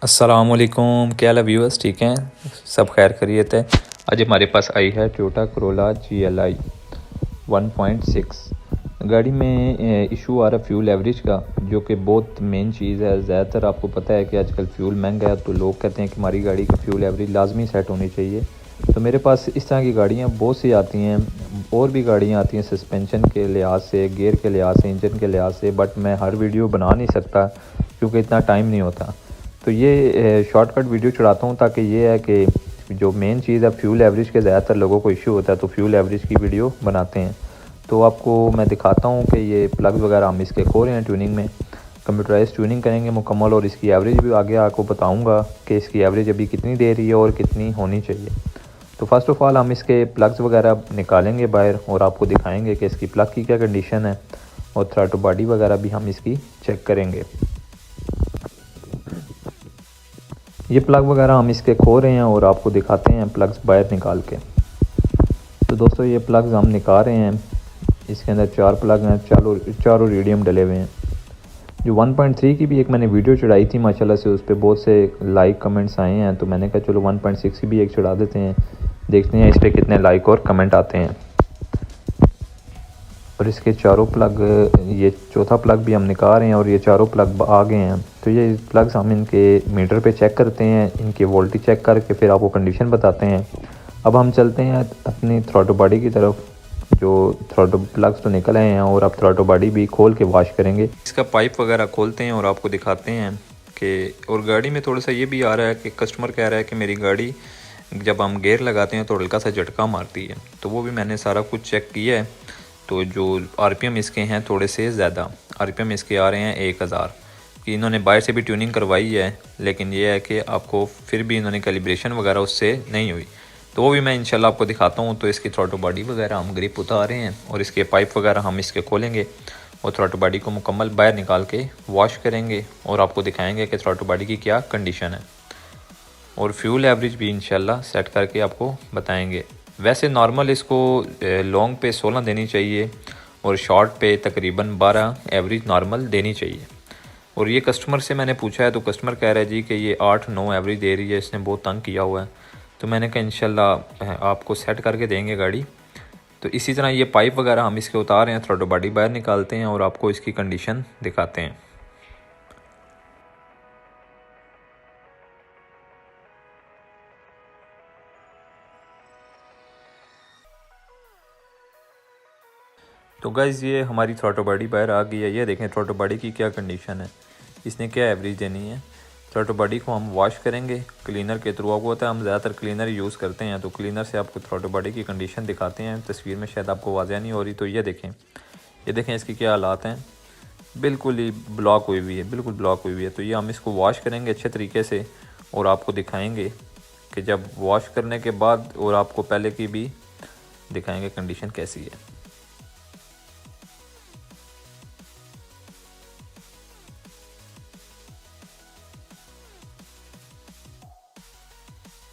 अस्सलामुअलैकुम, क्या हाल है व्यूअर्स, ठीक हैं? सब खैर खैरियत है। आज हमारे पास आई है टोयोटा करोला GLI 1.6। गाड़ी में इशू आ रहा है फ्यूल एवरेज का, जो कि बहुत मेन चीज़ है। ज़्यादातर आपको पता है कि आजकल फ्यूल महंगा है, तो लोग कहते हैं कि हमारी गाड़ी की फ्यूल एवरेज लाजमी सेट होनी चाहिए। तो मेरे पास इस तरह की गाड़ियाँ बहुत सी आती हैं, और भी गाड़ियाँ आती हैं सस्पेंशन के लिहाज से, गियर के लिहाज से, इंजन के लिहाज से, बट मैं हर वीडियो बना नहीं सकता क्योंकि इतना टाइम नहीं होता। तो ये शॉर्टकट वीडियो चढ़ाता हूँ ताकि ये है कि जो मेन चीज़ है फ्यूल एवरेज के ज़्यादातर लोगों को इशू होता है, तो फ्यूल एवरेज की वीडियो बनाते हैं। तो आपको मैं दिखाता हूँ कि ये प्लग्स वगैरह हम इसके खो रहे हैं ट्यूनिंग में। कंप्यूटराइज ट्यूनिंग करेंगे मुकम्मल, और इसकी एवरेज भी आगे आपको बताऊँगा कि इसकी एवरेज अभी कितनी दे रही है और कितनी होनी चाहिए। तो फर्स्ट ऑफ़ ऑल हम इसके प्लग्स वगैरह निकालेंगे बाहर और आपको दिखाएँगे कि इसकी प्लग की क्या कंडीशन है, और थ्रॉटल बॉडी वगैरह भी हम इसकी चेक करेंगे। ये प्लग वगैरह हम इसके खो रहे हैं और आपको दिखाते हैं प्लग्स बाहर निकाल के। तो दोस्तों ये प्लग्स हम निकाल रहे हैं। इसके अंदर 4 प्लग हैं, चारों रेडियम डले हुए हैं। जो 1.3 की भी एक मैंने वीडियो चढ़ाई थी माशाल्लाह से, उस पर बहुत से लाइक कमेंट्स आए हैं, तो मैंने कहा चलो 1.6 की भी एक चढ़ा देते हैं, देखते हैं इस पर कितने लाइक और कमेंट आते हैं। और इसके चारों प्लग, ये चौथा प्लग भी हम निकाल रहे हैं और ये चारों प्लग आ गए हैं। तो ये प्लग्स हम इनके मीटर पे चेक करते हैं, इनके वोल्टेज चेक करके फिर आपको कंडीशन बताते हैं। अब हम चलते हैं अपनी थ्रॉटल बॉडी की तरफ। जो थ्रॉटल प्लग्स तो निकल आए हैं और अब थ्रॉटल बॉडी भी खोल के वॉश करेंगे। इसका पाइप वगैरह खोलते हैं और आपको दिखाते हैं कि, और गाड़ी में थोड़ा सा ये भी आ रहा है कि कस्टमर कह रहा है कि मेरी गाड़ी जब हम गेयर लगाते हैं तो हल्का सा झटका मारती है, तो वो भी मैंने सारा कुछ चेक किया है। तो जो RPM इसके हैं थोड़े से ज़्यादा, RPM इसके आ रहे हैं 1000 कि इन्होंने बाहर से भी ट्यूनिंग करवाई है, लेकिन ये है कि आपको फिर भी इन्होंने कैलिब्रेशन वगैरह उससे नहीं हुई, तो वो भी मैं इंशाल्लाह आपको दिखाता हूँ। तो इसकी थ्रॉटल बॉडी वगैरह हम ग्रिप उतार रहे हैं और इसके पाइप वगैरह हम इसके खोलेंगे और थ्रॉटल बॉडी को मुकम्मल बाहर निकाल के वॉश करेंगे और आपको दिखाएँगे कि थ्रॉटल बॉडी की क्या कंडीशन है, और फ्यूल एवरेज भी इंशाल्लाह सेट करके आपको बताएंगे। वैसे नॉर्मल इसको लॉन्ग पे 16 देनी चाहिए और शॉर्ट पे तकरीबन 12 एवरेज नॉर्मल देनी चाहिए। और ये कस्टमर से मैंने पूछा है, तो कस्टमर कह रहा है जी कि ये 8-9 एवरेज दे रही है, इसने बहुत तंग किया हुआ है। तो मैंने कहा इंशाल्लाह आपको सेट करके देंगे गाड़ी। तो इसी तरह ये पाइप वगैरह हम इसके उतार रहे हैं, थ्रॉटल बॉडी बाहर निकालते हैं और आपको इसकी कंडीशन दिखाते हैं। तो गाइज़ ये हमारी थ्रॉटल बॉडी बाहर आ गई है। ये देखें थ्रॉटल बॉडी की क्या कंडीशन है, इसने क्या एवरेज देनी है। थ्रॉटल बॉडी को हम वॉश करेंगे क्लीनर के थ्रू। आपको होता है हम ज़्यादातर क्लीनर यूज़ करते हैं, तो क्लीनर से आपको थ्रॉटल बॉडी की कंडीशन दिखाते हैं। तस्वीर में शायद आपको वाज़ह नहीं हो रही, तो ये देखें इसकी क्या हालात हैं। बिल्कुल ही ब्लॉक हुई हुई है, बिल्कुल ब्लॉक हुई हुई है। तो ये हम इसको वॉश करेंगे अच्छे तरीके से और आपको दिखाएँगे कि जब वॉश करने के बाद, और आपको पहले की भी दिखाएँगे कंडीशन कैसी है।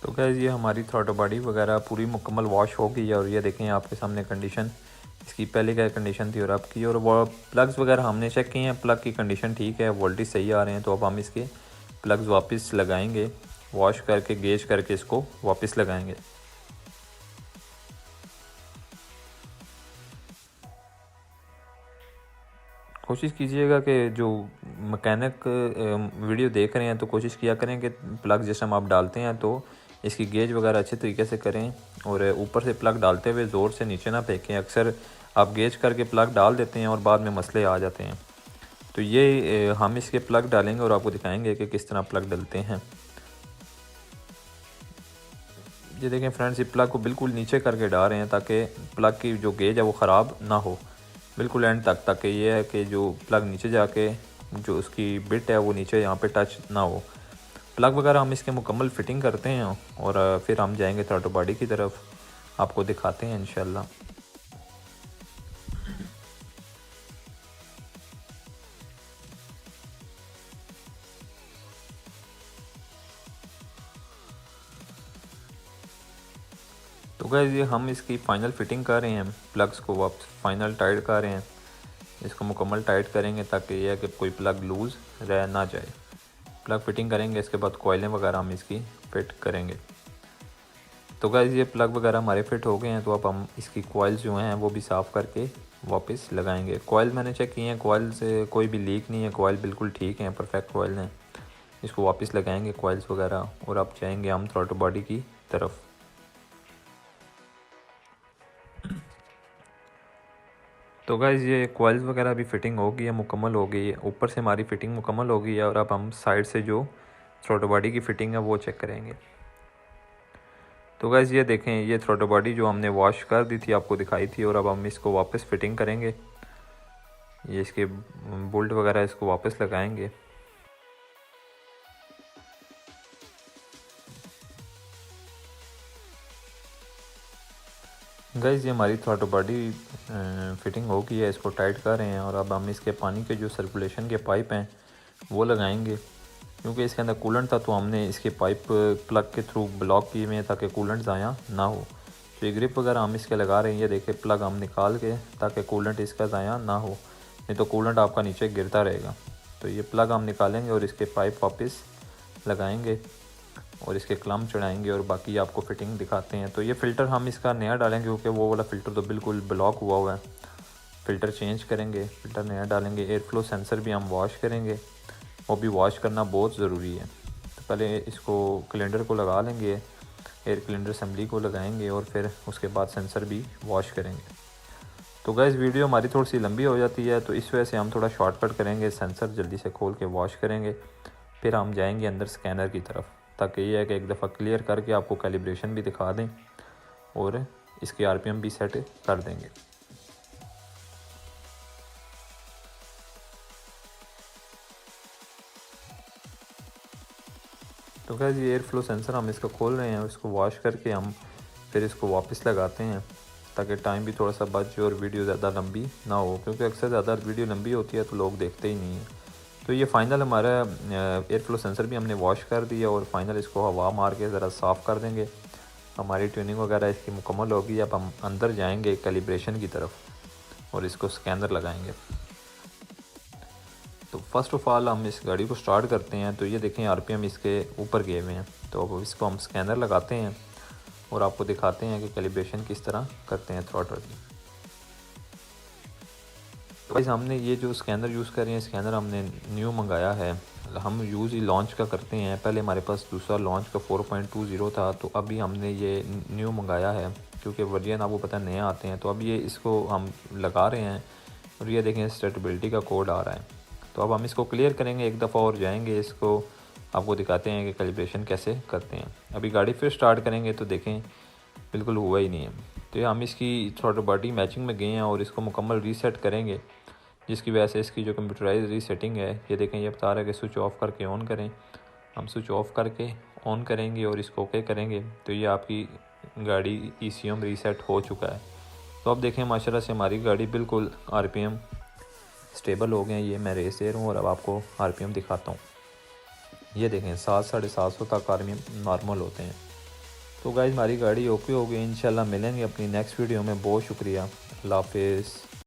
तो गैस ये हमारी थ्रॉटल बॉडी वगैरह पूरी मुकम्मल वॉश हो गई है, और ये देखें आपके सामने कंडीशन इसकी पहले क्या कंडीशन थी और अब की। और वो प्लग्स वगैरह हमने चेक किए हैं, प्लग की कंडीशन ठीक है, वोल्टेज सही आ रहे हैं। तो अब हम इसके प्लग्स वापस लगाएंगे, वॉश करके गेज करके इसको वापस लगाएंगे। कोशिश कीजिएगा कि जो मैकेनिक वीडियो देख रहे हैं तो कोशिश किया करें कि प्लग जिस टाइम आप डालते हैं तो इसकी गेज वगैरह अच्छे तरीके से करें, और ऊपर से प्लग डालते हुए ज़ोर से नीचे ना फेंकें। अक्सर आप गेज करके प्लग डाल देते हैं और बाद में मसले आ जाते हैं। तो ये हम इसके प्लग डालेंगे और आपको दिखाएंगे कि किस तरह प्लग डलते हैं। ये देखें फ्रेंड्स, ये प्लग को बिल्कुल नीचे करके डाल रहे हैं ताकि प्लग की जो गेज है वो ख़राब ना हो, बिल्कुल एंड तक, ताकि ये है कि जो प्लग नीचे जाके जो उसकी बिट है वो नीचे यहाँ पे टच ना हो। प्लग वगैरह हम इसके मुकम्मल फ़िटिंग करते हैं और फिर हम जाएंगे थ्रॉटल बॉडी की तरफ, आपको दिखाते हैं इंशाल्लाह। तो गाइस ये हम इसकी फ़ाइनल फ़िटिंग कर रहे हैं, प्लग्स को वापस फ़ाइनल टाइट कर रहे हैं। इसको मुकम्मल टाइट करेंगे ताकि यह है कि कोई प्लग लूज़ रह ना जाए। प्लग फिटिंग करेंगे, इसके बाद कॉइलें वगैरह हम इसकी फिट करेंगे। तो गाइस ये प्लग वगैरह हमारे फिट हो गए हैं, तो अब हम इसकी कॉइल्स जो हैं वो भी साफ़ करके वापस लगाएंगे। कॉइल मैंने चेक किए हैं, कॉइल से कोई भी लीक नहीं है, कॉइल बिल्कुल ठीक है, परफेक्ट कॉइल हैं। इसको वापस लगाएंगे कॉइल्स वगैरह, और अब जाएंगे हम थ्रॉटल बॉडी की तरफ। तो गाइज़ ये कॉइल्स वगैरह अभी फ़िटिंग हो गई है, मुकम्मल हो गई है, ऊपर से हमारी फ़िटिंग मुकम्मल हो गई है। और अब हम साइड से जो थ्रॉटल बॉडी की फ़िटिंग है वो चेक करेंगे। तो गाइज़ ये देखें, ये थ्रॉटल बॉडी जो हमने वॉश कर दी थी, आपको दिखाई थी, और अब हम इसको वापस फ़िटिंग करेंगे। ये इसके बोल्ट वगैरह इसको वापस लगाएंगे। गाइज़ ये हमारी थ्रॉटल बॉडी फ़िटिंग हो गई है, इसको टाइट कर रहे हैं। और अब हम इसके पानी के जो सर्कुलेशन के पाइप हैं वो लगाएंगे, क्योंकि इसके अंदर कूलेंट था, तो हमने इसके पाइप प्लग के थ्रू ब्लॉक किए हुए हैं ताकि कूलेंट ज़ाया ना हो। तो ये ग्रिप वगैरह हम इसके लगा रहे हैं, ये देखिए प्लग हम निकाल के, ताकि कूलेंट इसका ज़ाया ना हो, नहीं तो कूलेंट आपका नीचे गिरता रहेगा। तो ये प्लग हम निकालेंगे और इसके पाइप वापस लगाएंगे और इसके क्लम चढ़ाएंगे, और बाकी आपको फ़िटिंग दिखाते हैं। तो ये फ़िल्टर हम इसका नया डालेंगे, क्योंकि वो वाला फ़िल्टर तो बिल्कुल ब्लॉक हुआ हुआ है। फ़िल्टर चेंज करेंगे, फ़िल्टर नया डालेंगे। एयर फ्लो सेंसर भी हम वॉश करेंगे, वो भी वॉश करना बहुत ज़रूरी है। तो पहले इसको कैलेंडर को लगा लेंगे, एयर कैलेंडर असेंबली को लगाएंगे, और फिर उसके बाद सेंसर भी वॉश करेंगे। तो गाइस वीडियो हमारी थोड़ी सी लंबी हो जाती है, तो इस वजह से हम थोड़ा शॉर्टकट करेंगे, सेंसर जल्दी से खोल के वॉश करेंगे, फिर हम जाएंगे अंदर स्कैनर की तरफ, ताकि ये है कि एक दफ़ा क्लियर करके आपको कैलिब्रेशन भी दिखा दें और इसके आरपीएम भी सेट कर देंगे। तो गाइस ये एयर फ्लो सेंसर हम इसको खोल रहे हैं, इसको वॉश करके हम फिर इसको वापस लगाते हैं, ताकि टाइम भी थोड़ा सा बच जाए और वीडियो ज़्यादा लंबी ना हो, क्योंकि अक्सर ज़्यादा वीडियो लंबी होती है तो लोग देखते ही नहीं हैं। तो ये फ़ाइनल हमारा एयर फ्लो सेंसर भी हमने वॉश कर दिया, और फाइनल इसको हवा मार के ज़रा साफ़ कर देंगे। हमारी ट्यूनिंग वगैरह इसकी मुकम्मल होगी। अब हम अंदर जाएंगे कैलिब्रेशन की तरफ और इसको स्कैनर लगाएंगे। तो फ़र्स्ट ऑफ़ ऑल हम इस गाड़ी को स्टार्ट करते हैं। तो ये देखें आरपीएम इसके ऊपर गए हुए हैं, तो अब इसको हम स्कैनर लगाते हैं और आपको दिखाते हैं कि कैलिब्रेशन किस तरह करते हैं थ्रॉटल की। तो गाइस हमने ये जो स्कैनर यूज़ कर रहे हैं, स्कैनर हमने न्यू मंगाया है। हम यूज़ ही लॉन्च का करते हैं, पहले हमारे पास दूसरा लॉन्च का 4.20 था, तो अभी हमने ये न्यू मंगाया है, क्योंकि वर्जन आपको पता है नए आते हैं। तो अब ये इसको हम लगा रहे हैं, और ये देखें स्टेबिलिटी का कोड आ रहा है। तो अब हम इसको क्लियर करेंगे, एक दफ़ा और जाएंगे, इसको आपको दिखाते हैं कि कैलिब्रेशन कैसे करते हैं। अभी गाड़ी फिर स्टार्ट करेंगे तो देखें बिल्कुल हुआ ही नहीं है। तो ये हम इसकी थ्रॉटल बॉडी मैचिंग में गए हैं और इसको मुकम्मल रीसेट करेंगे, जिसकी वजह से इसकी जो कंप्यूटराइज रीसेटिंग है, ये देखें ये बता रहा है कि स्विच ऑफ करके ऑन करें। हम स्विच ऑफ करके ऑन करेंगे और इसको ओके करेंगे, तो ये आपकी गाड़ी ECM रीसेट हो चुका है। तो अब देखें माशाल्लाह से हमारी गाड़ी बिल्कुल आरपीएम स्टेबल हो गए हैं। ये मैं रेस दे रहा हूँ और अब आपको आरपीएम दिखाता हूँ। ये देखें 700-750 तक आरपीएम नॉर्मल होते हैं। तो गाइस हमारी गाड़ी ओके हो गई। इंशाल्लाह मिलेंगे अपनी नेक्स्ट वीडियो में। बहुत शुक्रिया, अल्लाह हाफिज़।